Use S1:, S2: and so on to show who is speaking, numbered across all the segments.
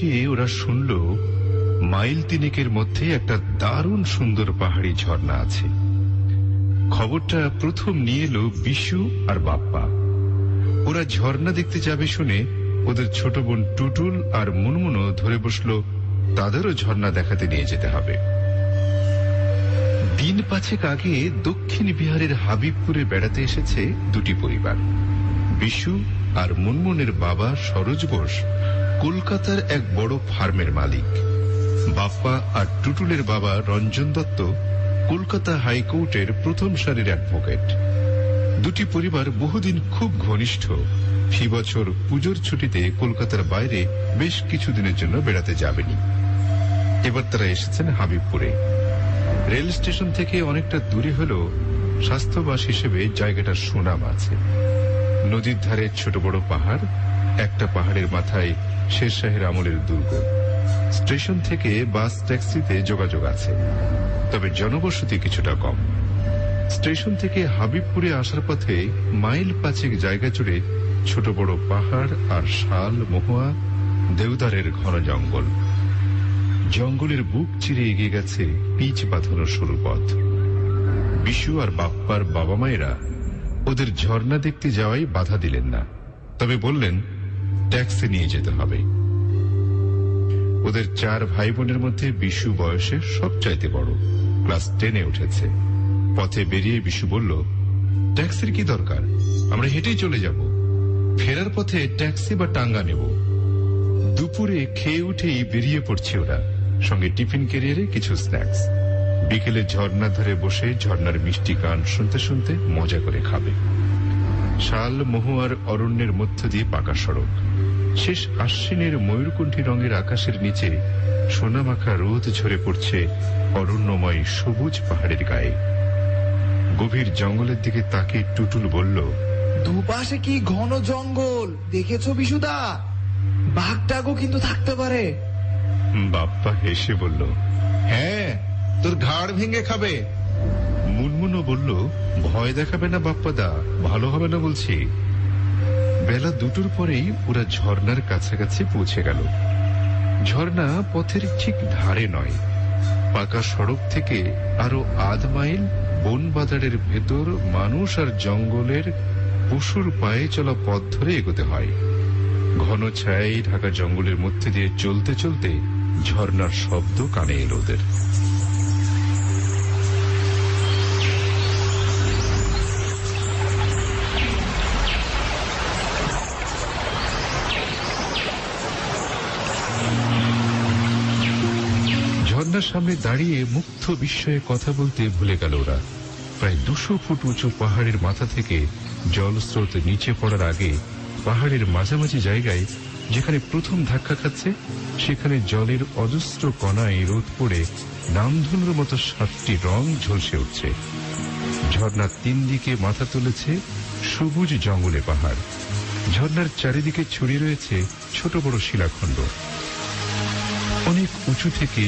S1: এসে ওরা শুনল মাইল তিনেকের মধ্যে একটা দারুণ সুন্দর পাহাড়ি ঝর্ণা আছে। খবরটা প্রথম নিয়ে এলো বিশু আর বাপ্পা। ওরা ঝর্ণা দেখতে যাবে শুনে ওদের ছোট বোন টুটুল আর মুনমুনও ধরে বসলো তাদেরও ঝর্ণা দেখাতে নিয়ে যেতে হবে। দিন পাঁচেক আগে দক্ষিণ বিহারের হাবিবপুরে বেড়াতে এসেছে দুটি পরিবার। বিশু আর মুনমুনের বাবা সরোজ বোস কলকাতার এক বড় ফার্মের মালিক। বাপ্পা আর টুটুলের বাবা রঞ্জন দত্ত কলকাতা হাইকোর্টের প্রথম সারির অ্যাডভোকেট। দুটি পরিবার বহুদিন খুব ঘনিষ্ঠ। ফি বছর পুজোর ছুটিতে কলকাতার বাইরে বেশ কিছুদিনের জন্য বেড়াতে যাবেনি। এবার তারা এসেছেন হাবিবপুরে। রেল স্টেশন থেকে অনেকটা দূরে হলেও স্বাস্থ্যবাস হিসেবে জায়গাটার সুনাম আছে। নদীর ধারে ছোট বড় পাহাড়, একটা পাহাড়ের মাথায় শেরশাহের আমলের দুর্গ। স্টেশন থেকে বাস ট্যাক্সিতে যোগাযোগ আছে, তবে জনবসতি কিছুটা কম। স্টেশন থেকে হাবিবপুরে আসার পথে মাইল পাঁচেক জায়গা জুড়ে ছোট বড় পাহাড় আর শাল, মহুয়া, দেওদারের ঘন জঙ্গল। জঙ্গলের বুক চিরে এগিয়ে গেছে পিচ বাঁধানো সরু পথ। বিশু আর বাপ্পার বাবা মায়েরা ওদের ঝর্ণা দেখতে যাওয়াই বাধা দিলেন না, তবে বললেন ট্যাক্সি নিয়ে যেতে হবে। ওদের 4 ভাই বোনের মধ্যে বিশু বয়সে সবচাইতে বড়, ক্লাস 10-এ উঠেছে। পথে বেরিয়ে বিশু বলল, ট্যাক্সির কি দরকার, আমরা হেঁটেই চলে যাব। ফেরার পথে ট্যাক্সি বা টাঙ্গা নেব। দুপুরে খেয়ে উঠেই বেরিয়ে পড়ছে ওরা, সঙ্গে টিফিন ক্যারিয়ারে কিছু স্ন্যাক্স। বিকেলে ঝর্ণার ধারে বসে ঝর্ণার মিষ্টি গান শুনতে শুনতে মজা করে খাবে। শাল, মহুয়ার অরণ্যের মধ্য দিয়ে পাকা সড়ক। শেষ আশ্বিনের ময়ূরকণ্ঠী রঙের আকাশের নিচে সোনামাখা রোদ ঝরে পড়ছে অরণ্যময় সবুজ পাহাড়ের গায়ে। গভীর জঙ্গলের দিকে তাকে টুটুল বলল,
S2: দুপাশে কি ঘন জঙ্গল দেখেছো বিশুদা? বাঘটাগো কিন্তু থাকতে পারে।
S1: বাপ্পা হেসে বলল,
S3: হ্যাঁ, তোর ঘাড় ভেঙে খাবে।
S1: মুনমুনও বলল, ভয় দেখাবে না বাপ্পাদা, ভালো হবে না বলছি। বেলা 2টোর পরেই ওরা ঝর্ণার কাছাকাছি পৌঁছে গেল। ঝর্ণা পথের ঠিক ধারে নয়, পাকা সড়ক থেকে আরো আধ মাইল বন বাজারের ভেতর মানুষ আর জঙ্গলের পশুর পায়ে চলা পথ ধরে এগোতে হয়। ঘন ছায়ায় ঢাকা জঙ্গলের মধ্যে দিয়ে চলতে চলতে ঝর্ণার শব্দ কানে এলো ওদের। ঝর্ণার সামনে দাঁড়িয়ে মুগ্ধ বিস্ময়ে কথা বলতে ভুলে গেল ওরা। প্রায় 200 ফুট উঁচু পাহাড়ের মাথা থেকে জলস্রোত নিচে পড়ার আগে পাহাড়ের মাঝামাঝি জায়গায় যেখানে প্রথম ধাক্কা খাচ্ছে, সেখানে জলের অজস্র কণায় রোদ পড়ে নামধনুর মতো 7টি রং ঝলসে উঠছে। ঝর্ণার 3 দিকে মাথা তুলেছে সবুজ জঙ্গলে পাহাড়। ঝর্ণার চারিদিকে ছড়িয়ে রয়েছে ছোট বড় শিলাখণ্ড। অনেক উঁচু থেকে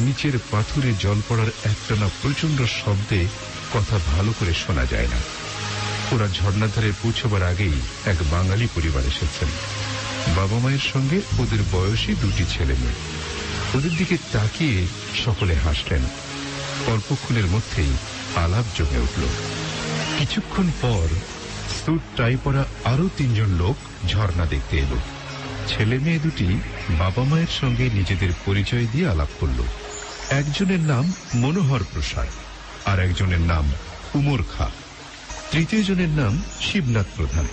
S1: নিচের পাথুরে জল পড়ার একটানা প্রচন্ড শব্দে কথা ভালো করে শোনা যায় না। ওরা ঝর্ণার ধারে পৌঁছবার আগেই এক বাঙালি পরিবার এসেছেন। বাবা মায়ের সঙ্গে ওদের বয়সী 2টি ছেলে মেয়ে। ওদের দিকে তাকিয়ে সকলে হাসলেন। অল্পক্ষণের মধ্যেই আলাপ জমে উঠল। কিছুক্ষণ পর স্যুট টাই পরা আরো 3 জন লোক ঝর্ণা দেখতে এলো। ছেলে মেয়ে দুটি বাবা মায়ের সঙ্গে নিজেদের পরিচয় দিয়ে আলাপ করল। একজনের নাম মনোহর প্রসাদ, আর একজনের নাম উমর খা, তৃতীয় জনের নাম শিবনাথ প্রধান।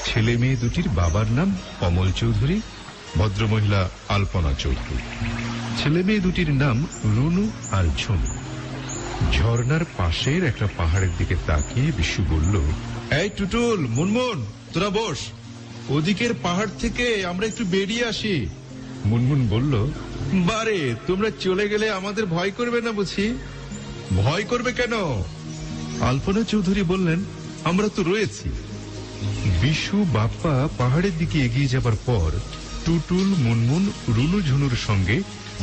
S1: ছেলে মেয়ে দুটির বাবার নাম কমল চৌধুরী, ভদ্রমহিলা আলপনা চৌধুরী। ছেলে মেয়ে দুটির নাম রুনু আর ঝুনু। ঝর্ণার পাশের একটা পাহাড়ের দিকে তাকিয়ে বিশু বলল,
S3: এই টুটুল, মুনমুন, তোরা বস। ওদিকের পাহাড় থেকে আমরা একটু বেরিয়ে আসি।
S1: মুনমুন বলল,
S3: বারে, তোমরা চলে গেলে আমাদের ভয় করবে না বুঝি? ভয় করবে কেন?
S1: আলপনা চৌধুরী বললেন, আমরা তো রয়েছি। বিশু বাপ্পা পাহাড়ের দিকে এগিয়ে যাবার পর টুটুল, মুনমুন, রুনু ঝুনুর সঙ্গে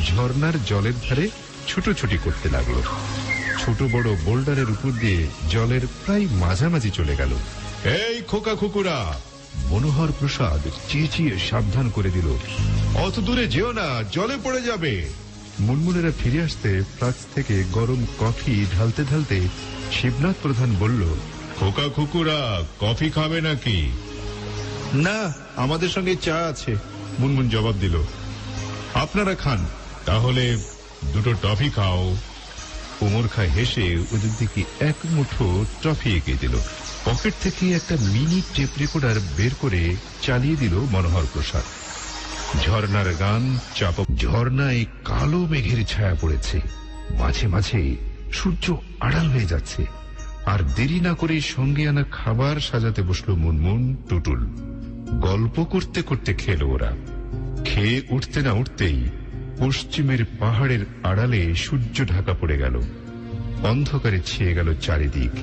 S1: ঝর্ণার জলের ধারে ছুটোছুটি করতে লাগলো। ছোট বড় বোল্ডারের উপর দিয়ে জলের প্রায় মাঝামাঝি চলে গেল।
S3: এই খোকা খুকুরা,
S1: মনোহর প্রসাদ চেঁচিয়ে সাবধান করে দিল, অত দূরে যেও না, জলে পড়ে যাবে। মুনমুনেরা ফিরে আসতে ফ্লাক্স থেকে গরম কফি ঢালতে ঢালতে শিবনাথ প্রধান বলল, খোকা খুকুরা কফি খাবে নাকি?
S3: না, আমাদের সঙ্গে চা আছে।
S1: মুনমুন জবাব দিল, আপনারা খান, তাহলে দুটো টফি খাও। ওমর খা হেসে ওদের দিকে এক মুঠো টফি এগিয়ে দিল। পকেট থেকে একটা মিনি টেপ রেকর্ডার বের করে চালিয়ে দিল মনোহর প্রসাদ। ঝর্ণার গান চাপক। ঝর্ণায় কালো মেঘের ছায়া পড়েছে, মাঝে মাঝে সূর্য আড়াল হয়ে যাচ্ছে। আর দেরি না করে সঙ্গে আনা খাবার সাজাতে বসলো মুনমুন, টুটুল। গল্প করতে করতে খেলো ওরা। খেয়ে উঠতে না উঠতেই পশ্চিমের পাহাড়ের আড়ালে সূর্য ঢাকা পড়ে গেল। অন্ধকারে ছেয়ে গেল চারিদিক।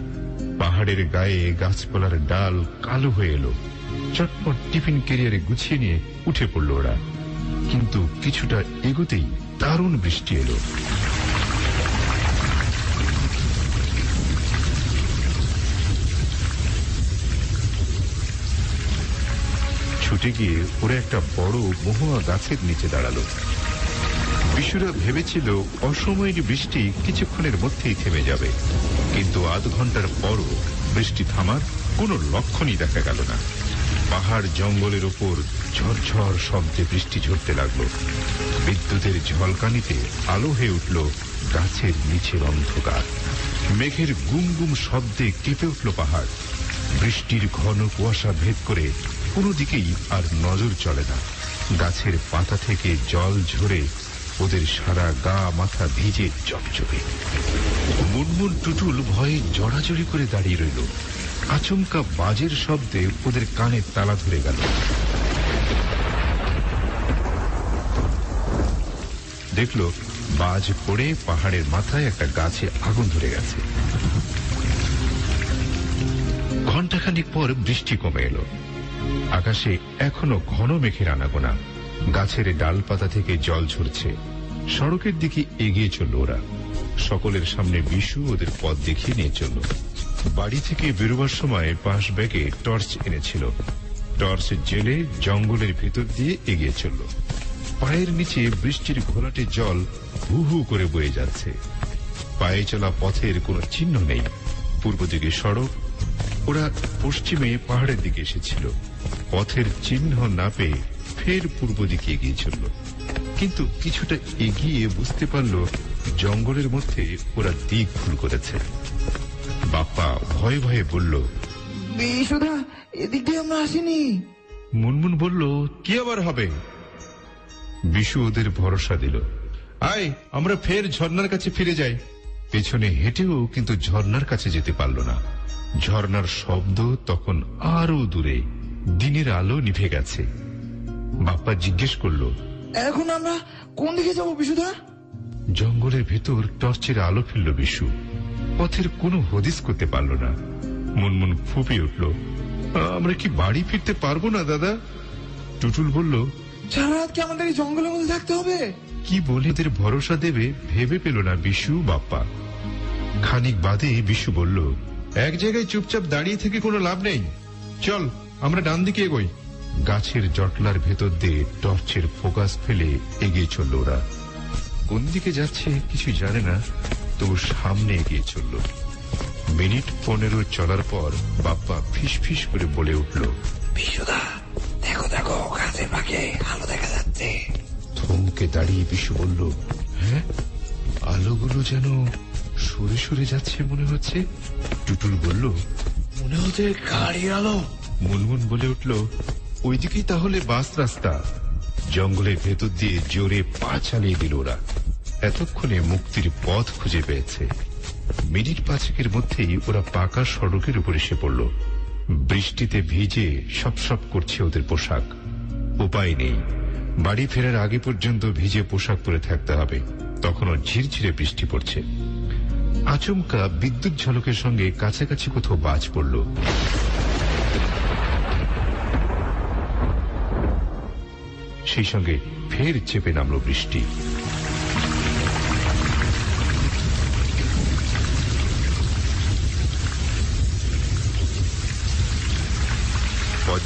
S1: পাহাড়ের গায়ে গাছপালার ডাল কালো হয়ে এলো। চটপট টিফিন ক্যারিয়ারে গুছিয়ে নিয়ে উঠে পড়ল ওরা। কিন্তু কিছুটা এগোতেই দারুণ বৃষ্টি এলো। ছুটে গিয়ে ওরা একটা বড় মহুয়া গাছের নিচে দাঁড়ালো। বিশুরা ভেবেছিল অসময়ের বৃষ্টি কিছুক্ষণের মধ্যেই থেমে যাবে, কিন্তু আধ ঘন্টার পরও বৃষ্টি থামার কোনো লক্ষণই দেখা গেল না। পাহাড় জঙ্গলের ওপর ঝরঝর শব্দে বৃষ্টি ঝরতে লাগলো। বিদ্যুতের ঝলকানিতে আলো হয়ে উঠল গাছের নিচের অন্ধকার। মেঘের গুম গুম শব্দে কেঁপে উঠল পাহাড়। বৃষ্টির ঘন কুয়াশা ভেদ করে কোনো দিকেই আর নজর চলে না। গাছের পাতা থেকে জল ঝরে ওদের সারা গা মাথা ভিজে চকচকে। মুনমুন টুটুল ভয়ে জড়াজড়ি করে দাঁড়িয়ে রইল। আচমকা বাজের শব্দে ওদের কানে তালা ধরে গেল। দেখল বাজ পড়ে পাহাড়ের মাথায় একটা গাছে আগুন ধরে গেছে। ঘণ্টাখানিক পর বৃষ্টি কমে এলো। আকাশে এখনো ঘন মেঘের আনাগোনা। গাছের ডালপাতা থেকে জল ঝরছে। সড়কের দিকে এগিয়ে চলল ওরা। সকলের সামনে বিশু ওদের পথ দেখিয়ে নিয়ে চলল। বাড়ি থেকে বেরোবার সময় পাশ ব্যাগে টর্চ এনেছিল। টর্চ জেলে জঙ্গলের ভেতর দিয়ে এগিয়ে চলল। পায়ের নিচে বৃষ্টির ঘোলাটে জল হু হু করে বয়ে যাচ্ছে। পায়ে চলা পথের কোনো চিহ্ন নেই। পূর্ব দিকে সড়ক, ওরা পশ্চিমে পাহাড়ের দিকে এসেছিল। পথের চিহ্ন না পেয়ে ফের পূর্ব দিকে এগিয়ে চলল। কিন্তু কিছুটা এগিয়ে বুঝতে পারল জঙ্গলের মধ্যে ওরা দিক ভুল করেছে। বাপ্পা ভয়ে ভয়ে বলল,
S2: বিশুদা, এদিক দিয়ে আমরা আসিনি।
S1: মুনমুন বলল,
S3: কি আবার হবে?
S1: বিশু ওদের ভরসা দিল,
S3: আয় আমরা ফের ঝর্ণার কাছে ফিরে যাই।
S1: পেছনে হেঁটেও কিন্তু ঝর্ণার কাছে যেতে পারল না। ঝর্ণার শব্দ তখন আরো দূরে। দিনের আলো নিভে গেছে। বাপ্পা জিজ্ঞেস করল,
S2: এখন আমরা কোন দিকে যাবো বিশুদা?
S1: জঙ্গলের ভেতর টর্চের আলো ফেলল বিশু। পথের কোনো হদিস করতে পারল না। মুনমুন ফুঁপিয়ে উঠল, আমরা কি বাড়ি ফিরতে পারবো না দাদা? টুটুল বলল,
S2: সারা রাত কি আমাদের এই জঙ্গলের মধ্যে থাকতে হবে?
S1: কি বলে এদের ভরসা দেবে ভেবে পেল না বিশু বাপ্পা। খানিক বাদে বিশু বলল,
S3: এক জায়গায় চুপচাপ দাঁড়িয়ে থেকে কোনো লাভ নেই, চল আমরা ডান দিকে এগোই।
S1: গাছের জটলার ভেতর দিয়ে টর্চের ফোকাস ফেলে এগিয়ে চলল ওরা। কোন দিকে যাচ্ছে কিছু জানে না, তবু সামনে এগিয়ে চলল। মিনিট 15 চলার পর বাপ্পা ফিস ফিস করে বলে উঠল,
S2: বিশুদা, দেখো দেখো, গাছের ফাঁকে আলো দেখা যাচ্ছে।
S1: থমকে দাঁড়িয়ে বিশু বলল, হ্যাঁ, আলোগুলো যেন সরে সরে যাচ্ছে মনে হচ্ছে। টুটুল বলল,
S2: মনে হচ্ছে গাড়ির আলো।
S1: মুনমুন বলে উঠল, ওইদিকেই তাহলে বাস রাস্তা। জঙ্গলের ভেতর দিয়ে জোরে পা চালিয়ে দিল ওরা। এতক্ষণে মুক্তির পথ খুঁজে পেয়েছে। মিনিট 5 মধ্যেই ওরা পাকা সড়কের উপর এসে পড়ল। বৃষ্টিতে ভিজে সপসপ করছে ওদের পোশাক। উপায় নেই, বাড়ি ফেরার আগে পর্যন্ত ভিজে পোশাক পরে থাকতে হবে। তখনও ঝিরঝিরে বৃষ্টি পড়ছে। আচমকা বিদ্যুৎ ঝলকের সঙ্গে কাছাকাছি কোথাও বাজ পড়ল। সেই সঙ্গে ফের চেপে নামল বৃষ্টি।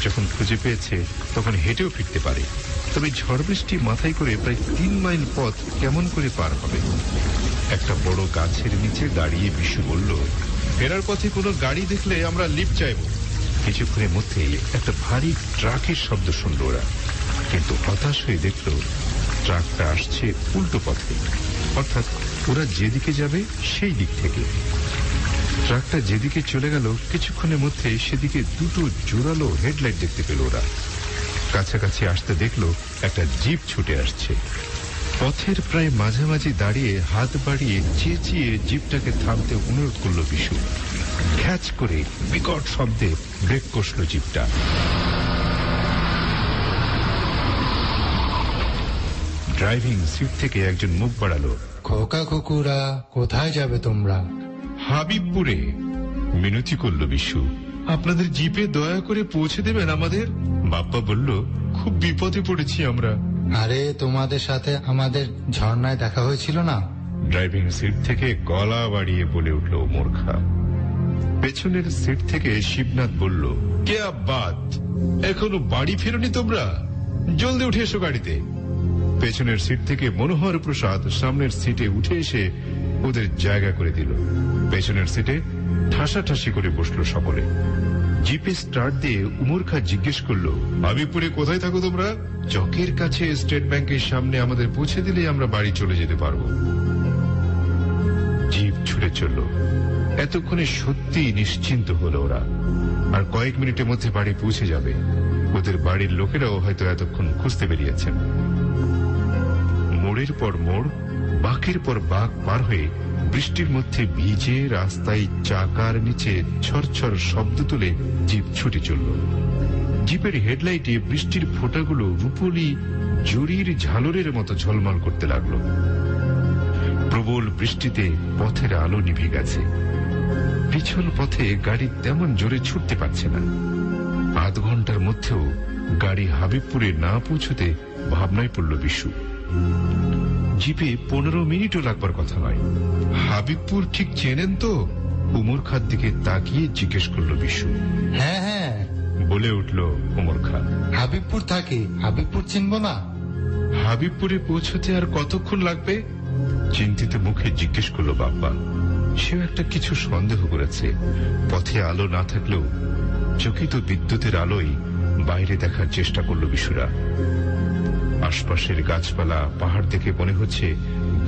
S1: যখন খুঁজে পেয়েছে তখন হেঁটেও ফিরতে পারে, তবে ঝড় বৃষ্টি মাথায় করে প্রায় 3 মাইল পথ কেমন করে পার হবে? একটা বড় গাছের নিচে দাঁড়িয়ে বিশু বলল,
S3: ফেরার পথে কোনো গাড়ি দেখলে আমরা লিফট চাইবো।
S1: কিছুক্ষণের মধ্যেই একটা ভারী ট্রাকের শব্দ শুনল ওরা, কিন্তু হতাশ হয়ে দেখল ট্রাকটা আসছে উল্টো পথে, অর্থাৎ ওরা যেদিকে যাবে সেই দিক থেকে। ট্রাকটা যেদিকে চলে গেল কিছুক্ষণের মধ্যে সেদিকে দুটো জোরালো হেডলাইট দেখতে পেল ওরা। কাছাকাছি আসতে দেখলো একটা জিপ ছুটে আসছে। পথের প্রায় মাঝামাঝি দাঁড়িয়ে হাত বাড়িয়ে চেঁচিয়ে জিপটাকে থামতে অনুরোধ করল বিশু। খ্যাচ করে বিকট শব্দে ব্রেক কষল জিপটা। ড্রাইভিং সিট থেকে একজন মুখ বাড়ালো,
S4: খোকা কুকুরা, কোথায় যাবে তোমরা?
S1: হাবিবপুরে। মিনতি করল বিশু,
S3: আপনাদের জিপে দয়া করে পৌঁছে দেবেন আমাদের।
S1: বাপ্পা বলল, খুব বিপদে পড়েছি আমরা।
S4: আরে তোমাদের সাথে আমাদের ঝর্ণায় দেখা হয়েছিল না?
S1: ড্রাইভিং সিট থেকে গলা বাড়িয়ে বলে উঠল মূর্খা। পেছনের সিট থেকে শিবনাথ বলল,
S3: কে বাত, এখনো বাড়ি ফেরোনি তোমরা? জলদি উঠে এসো গাড়িতে।
S1: পেছনের সিট থেকে মনোহর প্রসাদ সামনের সিটে উঠে এসে ওদের জায়গা করে দিল। পেছনের সিটে ঠাসাঠাসি করে বসলো সকলে। জিপে স্টার্ট দিয়ে উমর খা জিজ্ঞেস করলো,
S3: হাবিবপুরে কোথায় থাকো তোমরা?
S1: চকের কাছে স্টেট ব্যাংকের সামনে আমাদের পৌঁছে দিলেই আমরা বাড়ি চলে যেতে পারবো। জিপ ছুটে চলল। এতক্ষণে সত্যি নিশ্চিন্ত হলো ওরা, আর কয়েক মিনিটের মধ্যে বাড়ি পৌঁছে যাবে। ওদের বাড়ির লোকেরাও হয়তো এতক্ষণ খুঁজতে বেরিয়েছেন। মোড়ের পর মোড়, বাঁকের পর বাঁক পার হয়ে বৃষ্টির মধ্যে ভিজে রাস্তায় চাকার নিচে ছরছর শব্দ তুলে জিপ ছুটে চলল। জিপের হেডলাইটে বৃষ্টির ফোঁটাগুলো রূপলি জরির ঝালরের মতো ঝলমল করতে লাগলো। প্রবল বৃষ্টিতে পথের আলো নিভে গেছে। পিছল পথে গাড়ি তেমন জোরে ছুটতে পারছে না। আধ ঘন্টার মধ্যেও গাড়ি হাবিবপুরে না পৌঁছতে ভাবনায় পড়ল বিশু। জিপে 15 মিনিটও লাগবার কথা নয়।
S3: হাবিবপুর ঠিক চেনেন তো?
S1: উমর খার দিকে তাকিয়ে জিজ্ঞেস করলো বিশু।
S4: হ্যাঁ হ্যাঁ,
S1: বলে উঠল উমর খা।
S4: হাবিবপুর থাকি, হাবিবপুর চিনব না?
S1: হাবিবপুরে পৌঁছতে আর কতক্ষণ লাগবে? চিন্তিত মুখে জিজ্ঞেস করলো বাপ্পা। সেও একটা কিছু সন্দেহ করেছে। পথে আলো না থাকলেও চকিত বিদ্যুতের আলোয় বাইরে দেখার চেষ্টা করলো বিশুরা। আশপাশের গাছপালা পাহাড় দেখে মনে হচ্ছে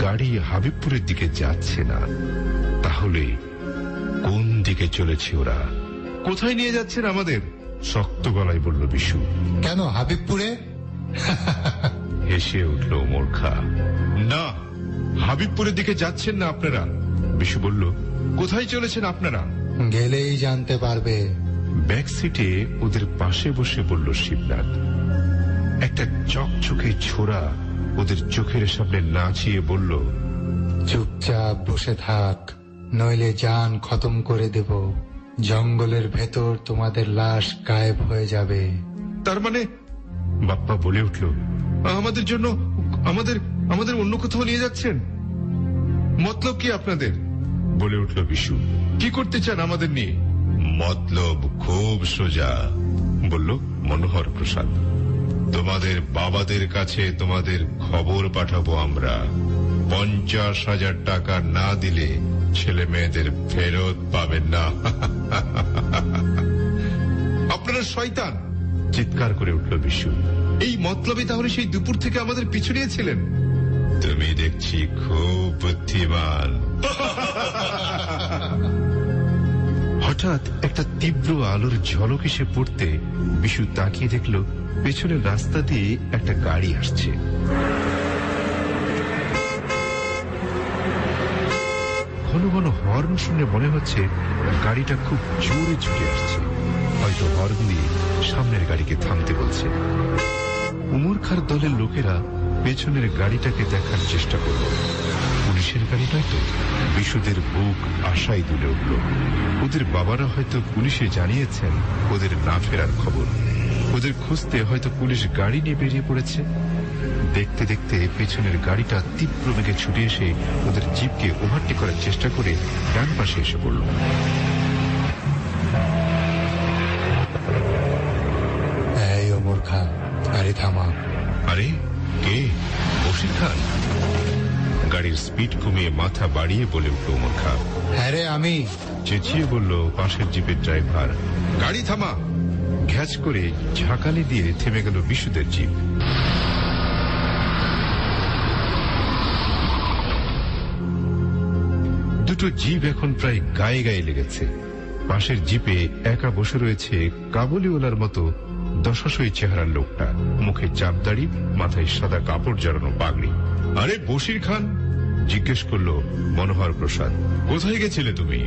S1: গাড়ি হাবিবপুরের দিকে যাচ্ছে না। তাহলে কোন দিকে চলেছে ওরা?
S3: কোথায় নিয়ে যাচ্ছেন আমাদের?
S1: শক্ত গলায় বলল বিশু।
S4: কেন হাবিবপুরে?
S1: হেসে উঠল উমর খা।
S3: না, হাবিবপুরের দিকে যাচ্ছেন না আপনারা।
S1: বিশু বলল,
S3: কোথায় চলেছেন আপনারা?
S4: গেলেই জানতে পারবে।
S1: ব্যাক সিটে ওদের পাশে বসে বলল শিবনাথ। একটা চকচকে ছোড়া ওদের চোখের সামনে নাচিয়ে বলল,
S4: চুপচাপ বসে থাক, নইলে জান খতম করে দেব। জঙ্গলের ভেতর তোমাদের লাশ গায়েব হয়ে যাবে।
S3: তার মানে?
S1: বাপ্পা বলে উঠল,
S3: আমাদের জন্য আমাদের অন্য কোথাও নিয়ে যাচ্ছেন? মতলব কি আপনাদের?
S1: বলে উঠল বিশু।
S3: কি করতে চান আমাদের নিয়ে?
S1: মতলব খুব সোজা, বলল মনোহর প্রসাদ। তোমাদের বাবাদের কাছে তোমাদের খবর পাঠাবো আমরা। 50,000 টাকা না দিলে ছেলে মেয়েদের ফেরত পাবেন না।
S3: আপনারা শয়তান!
S1: চিৎকার করে উঠল বিশু।
S3: এই মতলবে তাহলে সেই দুপুর থেকে আমাদের পিছু নিয়েছিলেন?
S1: তুমি দেখছি খুব বুদ্ধিমান। হঠাৎ একটা তীব্র আলোর ঝলক এসে পড়তে বিশু তাকিয়ে দেখল পেছনের রাস্তা দিয়ে একটা গাড়ি আসছে। ঘন ঘন হর্ন শুনে মনে হচ্ছে গাড়িটা খুব জোরে ছুটে আসছে। হয়তো হর্ন দিয়ে সামনের গাড়িকে থামতে বলছে। উমর খার দলের লোকেরা পেছনের গাড়িটাকে দেখার চেষ্টা করল। পুলিশের গাড়ি নয়তো? বিশুদের বুক আশায় দুলে উঠল। ওদের বাবারা হয়তো পুলিশে জানিয়েছেন ওদের না ফেরার খবর। ওদের খুঁজতে হয়তো পুলিশ গাড়ি নিয়ে বেরিয়ে পড়েছে। দেখতে দেখতে পেছনের গাড়িটা তীব্র বেগে ছুটে এসে ওদের জিপকে ওভারটেক করার চেষ্টা করে ডান পাশে এসে পড়ল।
S4: থামা।
S1: আরে কে? বশির খান। গাড়ির স্পিড কমিয়ে মাথা বাড়িয়ে বলে উঠল ওমর খাঁ।
S4: হ্যাঁ রে, আমি।
S1: চেঁচিয়ে বলল পাশের জিপের ড্রাইভার। গাড়ি থামা। ঘ্যাচ করে ঝাঁকানি দিয়ে থেমে গেল বিশুদের জিপ। দুটো জিপ এখন প্রায় গায়ে গায়ে লেগেছে। পাশের জিপে একা বসে রয়েছে কাবুলিওয়ালার মতো দশাশই চেহারার লোকটা, মুখে চাপদাড়ি, মাথায় সাদা কাপড় জড়ানো পাগড়ি। আরে বশির খান? জিজ্ঞেস করল মনোহর প্রসাদ। কোথায় গেছিলে তুমি?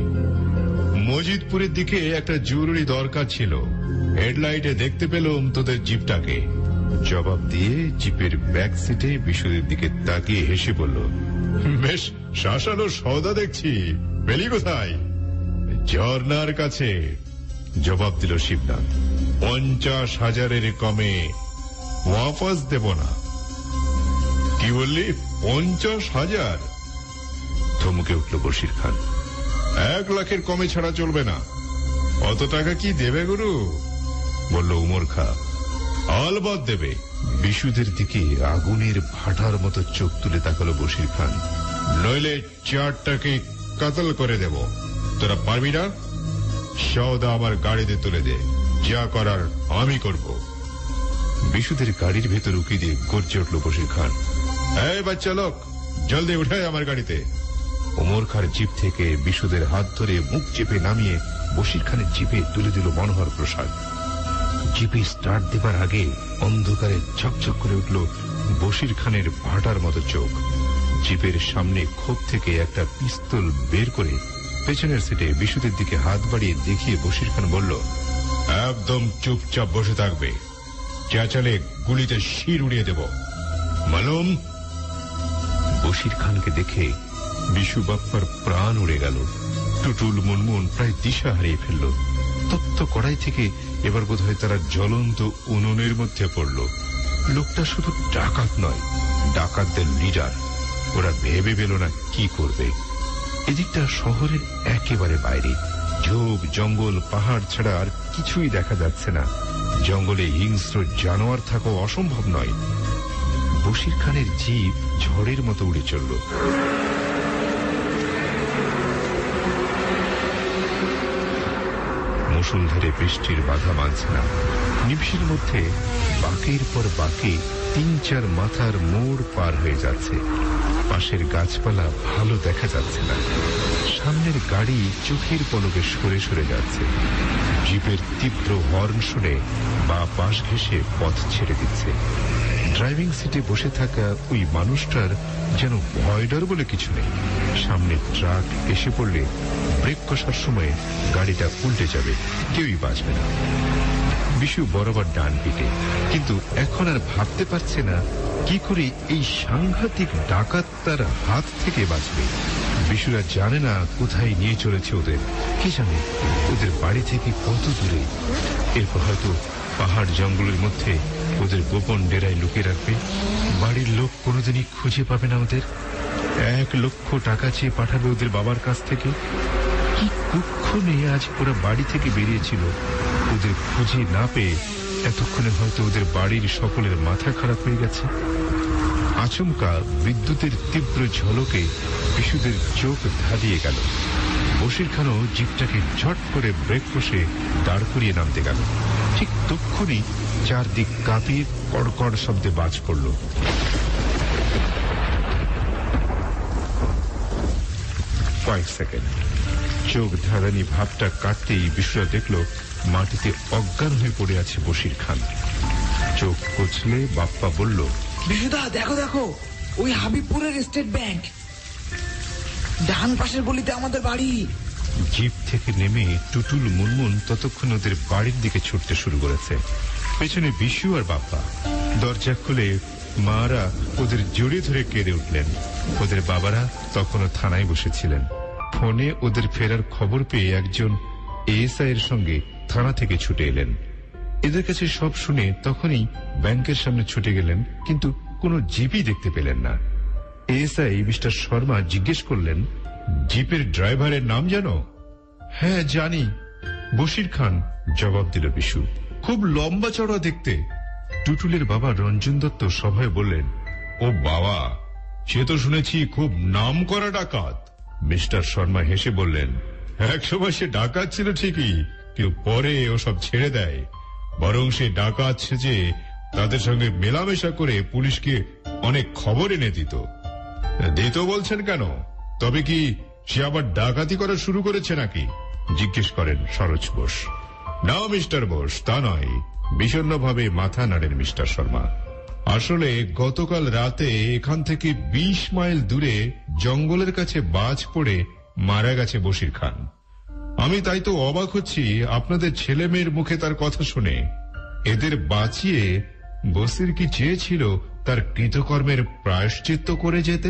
S1: মজিদপুরের দিকে একটা জরুরি দরকার ছিল, হেডলাইটে দেখতে পেলাম তোদের জিপটাকে। জবাব দিয়ে জিপের ব্যাক সিটে বিশুদের দিকে তাকিয়ে হেসে বলল, বেশ শাসালো সওদা দেখছি, পেলি কোথায়? ঝর্ণার কাছে। জবাব দিল শিবনাথ। 50,000 কমে ওয়াপস দেব না। কি বললি? 50,000? থমকে উঠল বশির খান। 1 লাখের কমে ছাড়া চলবে না। অত টাকা কি দেবে গুরু? বলল উমর খাঁ। আলবৎ দেবে। বিশুদের দিকে আগুনের ভাটার মতো চোখ তুলে তাকালো বশির খান। নইলে 4টাকে কাতল করে দেব। তোরা পারবি না? সওদা আমার গাড়িতে তুলে দে, যা করার আমি করব। বিশুদের গাড়ির ভেতর উকি দিয়ে গর্জে উঠল বশির খান। এই বাচ্চা লোক, জলদি উঠে আমার গাড়িতে। ওমর খাঁর জিপ থেকে বিশুদের হাত ধরে মুখ চেপে নামিয়ে বশির খানের জিপে তুলে দিল মনোহর প্রসাদ। জিপে স্টার্ট দেবার আগে অন্ধকারে ঝকঝক করে উঠল বশির খানের ভাটার মতো চোখ। জিপের সামনে খোপ থেকে একটা পিস্তল বের করে পেছনের সিটে বিশুদের দিকে হাত বাড়িয়ে দেখিয়ে বশির খান বলল, একদম চুপচাপ বসে থাকবে, চেঁচালে গুলিতে শির উড়িয়ে দেব, মালুম? বশির খানকে দেখে বিশু বাপ্পার প্রাণ উড়ে গেল। টুটুল মুনমুন প্রায় দিশা হারিয়ে ফেলল। তপ্ত কড়াই থেকে এবার বোধহয় তারা জ্বলন্ত উনুনের মধ্যে পড়ল। লোকটা শুধু ডাকাত নয়, ডাকাতদের লিডার। ওরা ভেবে পেল না কি করবে। এদিকটা শহরের একেবারে বাইরে, ঝোপ জঙ্গল পাহাড় ছাড়া আর কিছুই দেখা যাচ্ছে না। জঙ্গলে হিংস্র জানোয়ার থাকা অসম্ভব নয়। বশির খানের জিপ ঝড়ের মতো উড়ে চলল। মুষলধারে বৃষ্টির বাধা মানছে না। নিমিষের মধ্যে বাঁকের পর বাঁকে 3-4 মাথার মোড় পার হয়ে যাচ্ছে। পাশের গাছপালা ভালো দেখা যাচ্ছে না। সামনের গাড়ি চোখের পলকে সরে সরে যাচ্ছে। জিপের তীব্র হর্ন শুনে বা পাশ ঘেঁষে পথ ছেড়ে দিচ্ছে। ড্রাইভিং সিটে বসে থাকা ওই মানুষটার যেন ভয় ডর বলে কিছু নেই। সামনে ট্রাক এসে পড়লে ব্রেক কষার সময় গাড়িটা উল্টে যাবে, কেউই বাঁচবে না। বিশু বরাবর ডান পিটে, কিন্তু এখন আর ভাবতে পারছে না কি করে এই সাংঘাতিক ডাকাত তার হাত থেকে বাঁচবে। বিশুরা জানে না কোথায় নিয়ে চলেছে ওদের, কি জানে ওদের বাড়ি থেকে কত দূরে। এরপর হয়তো পাহাড় জঙ্গলের মধ্যে ওদের গোপন ডেরায় লুকিয়ে রাখবে। বাড়ির লোক কোনোদিনই খুঁজে পাবে না ওদের। 1 লক্ষ টাকা চেয়ে পাঠাবে ওদের বাবার কাছ থেকে। কি কুক্ষণে আজ ওরা বাড়ি থেকে বেরিয়েছিল, ওদের খুঁজে না পেয়ে এতক্ষণে হয়তো ওদের বাড়ির সকলের মাথা খারাপ হয়ে গেছে। আচমকা বিদ্যুতের তীব্র ঝলকে বিশুদের চোখ ধাঁধিয়ে গেল। বশির খানও জিপটাকে ঝট করে ব্রেক কষে দাঁড় করিয়ে নামতে গেল। ঠিক তক্ষুনি চারদিক কাঁপিয়ে কড়কড় শব্দে বাজ পড়ল। কয়েক সেকেন্ড চোখ ধাঁধানি ভাবটা কাটতেই বিশুরা দেখল মাটিতে অজ্ঞান হয়ে পড়ে আছে বশির খান। চোখ কচলে বাপ্পা বলল,
S2: বিশুদা দেখো দেখো, ওই হাবিবপুরের স্টেট ব্যাংক, ডান পাশের গলিতে আমাদের বাড়ি।
S1: জিপ থেকে নেমে টুটুল মুনমুন ততক্ষণ ওদের বাড়ির দিকে ছুটতে শুরু করেছে। পেছনে বিশু আর বাপ্পা। দরজা খুলে মারা ওদের জড়িয়ে ধরে কেঁদে উঠলেন। ওদের বাবারা তখনও থানায় বসেছিলেন। ফোনে ওদের ফেরার খবর পেয়ে একজন এএসআই এর সঙ্গে থানা থেকে ছুটে এলেন। এদের কাছে সব শুনে তখনই ব্যাংকের সামনে ছুটে গেলেন, কিন্তু কোনো জিপই দেখতে পেলেন না। এএসআই মিস্টার শর্মা জিজ্ঞেস করলেন, জিপের ড্রাইভারের নাম জানো? হ্যাঁ জানি, বশির খান, জবাব দিল বিশু। খুব লম্বা চড়া দেখতে। টুটুলের বাবা রঞ্জন দত্ত সভায় বললেন,
S3: ও বাবা, সে তো শুনেছি খুব নাম করা ডাকাত।
S1: মিস্টার শর্মা হেসে বললেন,
S3: একসময় সে ডাকাত ছিল ঠিকই, কিন্তু পরে ও সব ছেড়ে দেয়। বরং সে ডাকাত সেজে তাদের সঙ্গে মেলামেশা করে পুলিশকে অনেক খবর এনে দিত। বলছেন কেন? তবে কি সে আবার ডাকাতি করা শুরু করেছে নাকি?
S1: জিজ্ঞেস করেন সরোজ বোস।
S3: না মিস্টার বোস, তা নয়।
S1: বিষণ্ণভাবে মাথা নাড়েন মিস্টার শর্মা।
S3: আসলে গতকাল রাতে এখান থেকে 20 মাইল দূরে জঙ্গলের কাছে বাজ পড়ে মারা গেছে বশির খান। আমি তাই তো অবাক হচ্ছি আপনাদের ছেলে মেয়ের মুখে তার কথা শুনে। এদের বাঁচিয়ে বসির কি চেয়েছিল তার কৃতকর্মের প্রায়শ্চিত্ত করে যেতে?